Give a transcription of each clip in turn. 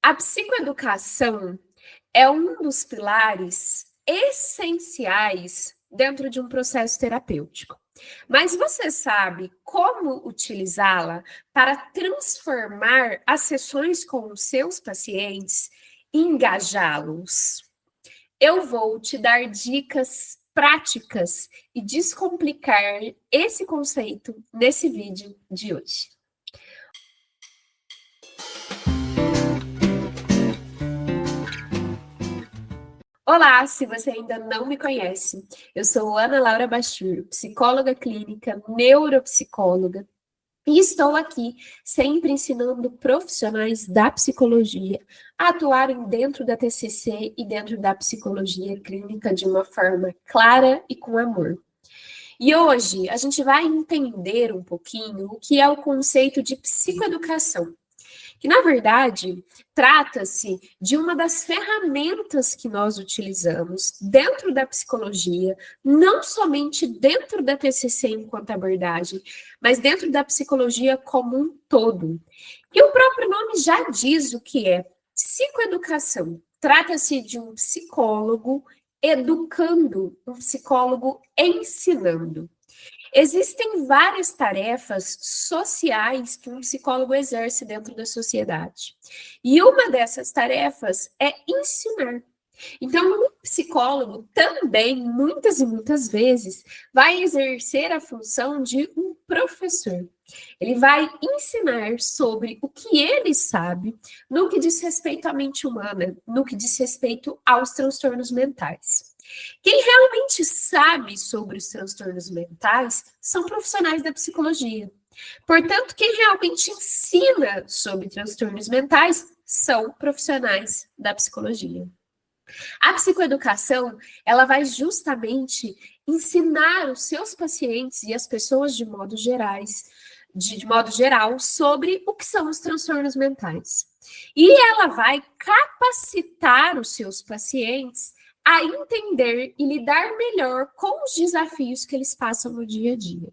A psicoeducação é um dos pilares essenciais dentro de um processo terapêutico. Mas você sabe como utilizá-la para transformar as sessões com os seus pacientes e engajá-los? Eu vou te dar dicas práticas e descomplicar esse conceito nesse vídeo de hoje. Olá, se você ainda não me conhece, eu sou Ana Laura Bachur, psicóloga clínica, neuropsicóloga, e estou aqui sempre ensinando profissionais da psicologia a atuarem dentro da TCC e dentro da psicologia clínica de uma forma clara e com amor. E hoje a gente vai entender um pouquinho o que é o conceito de psicoeducação, que na verdade trata-se de uma das ferramentas que nós utilizamos dentro da psicologia, não somente dentro da TCC enquanto abordagem, mas dentro da psicologia como um todo. E o próprio nome já diz o que é psicoeducação. Trata-se de um psicólogo educando, um psicólogo ensinando. Existem várias tarefas sociais que um psicólogo exerce dentro da sociedade. E uma dessas tarefas é ensinar. Então, um psicólogo também, muitas e muitas vezes, vai exercer a função de um professor. Ele vai ensinar sobre o que ele sabe no que diz respeito à mente humana, no que diz respeito aos transtornos mentais. Quem realmente sabe sobre os transtornos mentais são profissionais da psicologia. Portanto, quem realmente ensina sobre transtornos mentais são profissionais da psicologia. A psicoeducação, ela vai justamente ensinar os seus pacientes e as pessoas de modo geral, sobre o que são os transtornos mentais. E ela vai capacitar os seus pacientes a entender e lidar melhor com os desafios que eles passam no dia a dia.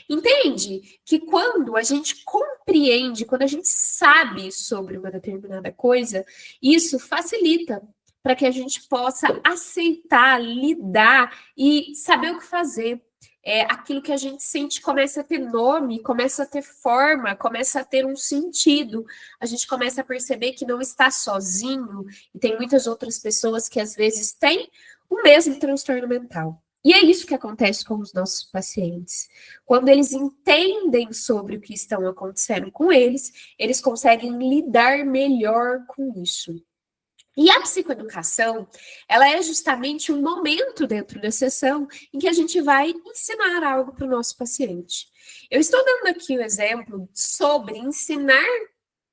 Entende que quando a gente compreende, quando a gente sabe sobre uma determinada coisa, isso facilita para que a gente possa aceitar, lidar e saber o que fazer. Aquilo que a gente sente começa a ter nome, começa a ter forma, começa a ter um sentido. A gente começa a perceber que não está sozinho e tem muitas outras pessoas que às vezes têm o mesmo transtorno mental. E é isso que acontece com os nossos pacientes. Quando eles entendem sobre o que estão acontecendo com eles conseguem lidar melhor com isso. E a psicoeducação, ela é justamente um momento dentro da sessão em que a gente vai ensinar algo para o nosso paciente. Eu estou dando aqui o exemplo sobre ensinar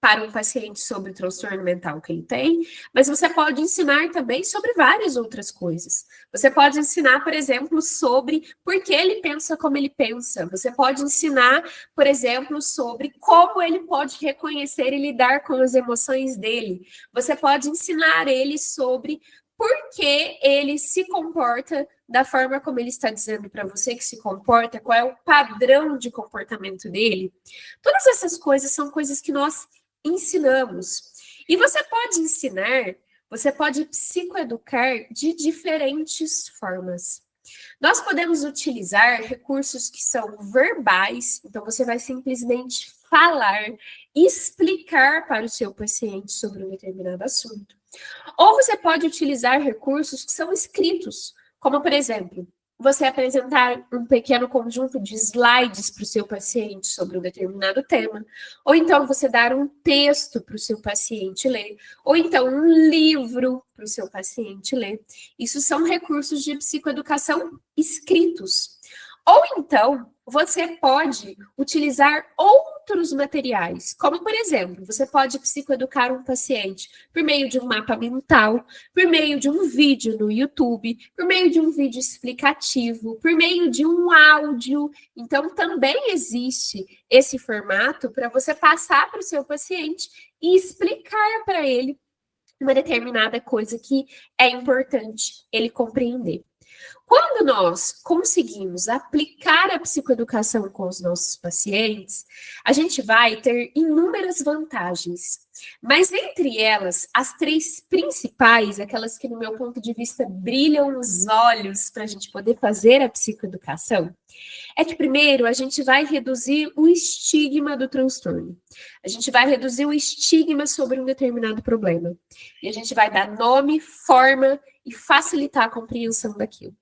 para um paciente sobre o transtorno mental que ele tem, mas você pode ensinar também sobre várias outras coisas. Você pode ensinar, por exemplo, sobre por que ele pensa como ele pensa. Você pode ensinar, por exemplo, sobre como ele pode reconhecer e lidar com as emoções dele. Você pode ensinar ele sobre por que ele se comporta da forma como ele está dizendo para você que se comporta, qual é o padrão de comportamento dele. Todas essas coisas são coisas que nós ensinamos. E você pode ensinar, você pode psicoeducar de diferentes formas. Nós podemos utilizar recursos que são verbais, então você vai simplesmente falar, explicar para o seu paciente sobre um determinado assunto. Ou você pode utilizar recursos que são escritos, como, por exemplo, você apresentar um pequeno conjunto de slides para o seu paciente sobre um determinado tema, ou então você dar um texto para o seu paciente ler, ou então um livro para o seu paciente ler. Isso são recursos de psicoeducação escritos. Ou então, você pode utilizar outros materiais, como, por exemplo, você pode psicoeducar um paciente por meio de um mapa mental, por meio de um vídeo no YouTube, por meio de um vídeo explicativo, por meio de um áudio. Então, também existe esse formato para você passar para o seu paciente e explicar para ele uma determinada coisa que é importante ele compreender. Quando nós conseguimos aplicar a psicoeducação com os nossos pacientes, a gente vai ter inúmeras vantagens. Mas entre elas, as 3 principais, aquelas que no meu ponto de vista brilham os olhos para a gente poder fazer a psicoeducação, é que primeiro a gente vai reduzir o estigma do transtorno. A gente vai reduzir o estigma sobre um determinado problema. E a gente vai dar nome, forma e facilitar a compreensão daquilo.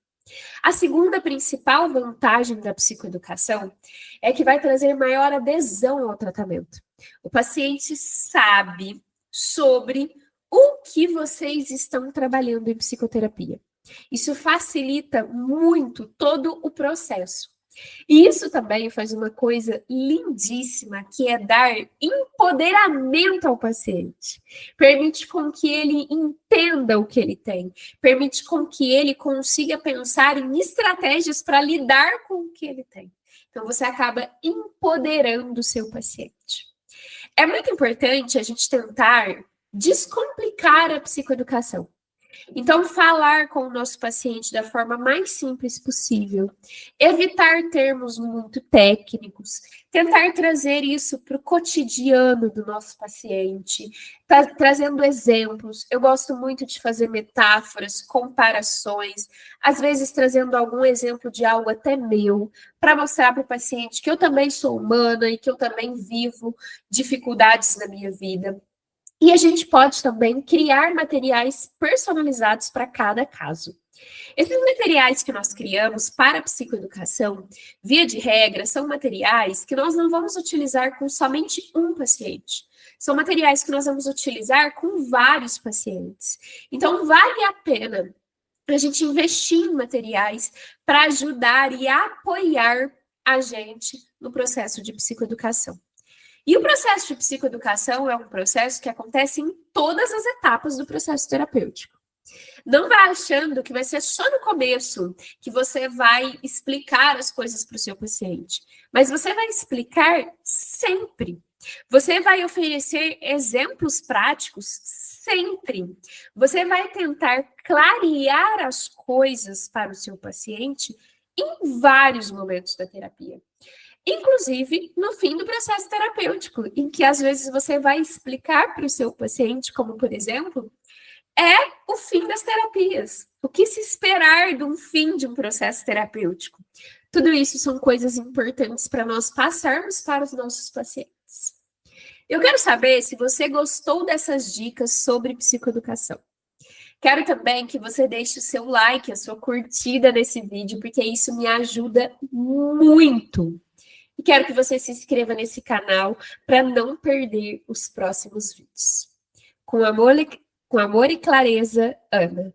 A segunda principal vantagem da psicoeducação é que vai trazer maior adesão ao tratamento. O paciente sabe sobre o que vocês estão trabalhando em psicoterapia. Isso facilita muito todo o processo. E isso também faz uma coisa lindíssima, que é dar empoderamento ao paciente. Permite com que ele entenda o que ele tem. Permite com que ele consiga pensar em estratégias para lidar com o que ele tem. Então, você acaba empoderando o seu paciente. É muito importante a gente tentar descomplicar a psicoeducação. Então, falar com o nosso paciente da forma mais simples possível, evitar termos muito técnicos, tentar trazer isso para o cotidiano do nosso paciente, trazendo exemplos. Eu gosto muito de fazer metáforas, comparações, às vezes trazendo algum exemplo de algo até meu, para mostrar para o paciente que eu também sou humana e que eu também vivo dificuldades na minha vida. E a gente pode também criar materiais personalizados para cada caso. Esses materiais que nós criamos para a psicoeducação, via de regra, são materiais que nós não vamos utilizar com somente um paciente. São materiais que nós vamos utilizar com vários pacientes. Então, vale a pena a gente investir em materiais para ajudar e apoiar a gente no processo de psicoeducação. E o processo de psicoeducação é um processo que acontece em todas as etapas do processo terapêutico. Não vá achando que vai ser só no começo que você vai explicar as coisas para o seu paciente, mas você vai explicar sempre. Você vai oferecer exemplos práticos sempre. Você vai tentar clarear as coisas para o seu paciente em vários momentos da terapia. Inclusive no fim do processo terapêutico, em que às vezes você vai explicar para o seu paciente, como por exemplo, é o fim das terapias. O que se esperar de um fim de um processo terapêutico? Tudo isso são coisas importantes para nós passarmos para os nossos pacientes. Eu quero saber se você gostou dessas dicas sobre psicoeducação. Quero também que você deixe o seu like, a sua curtida nesse vídeo, porque isso me ajuda muito. E quero que você se inscreva nesse canal para não perder os próximos vídeos. Com amor e clareza, Ana.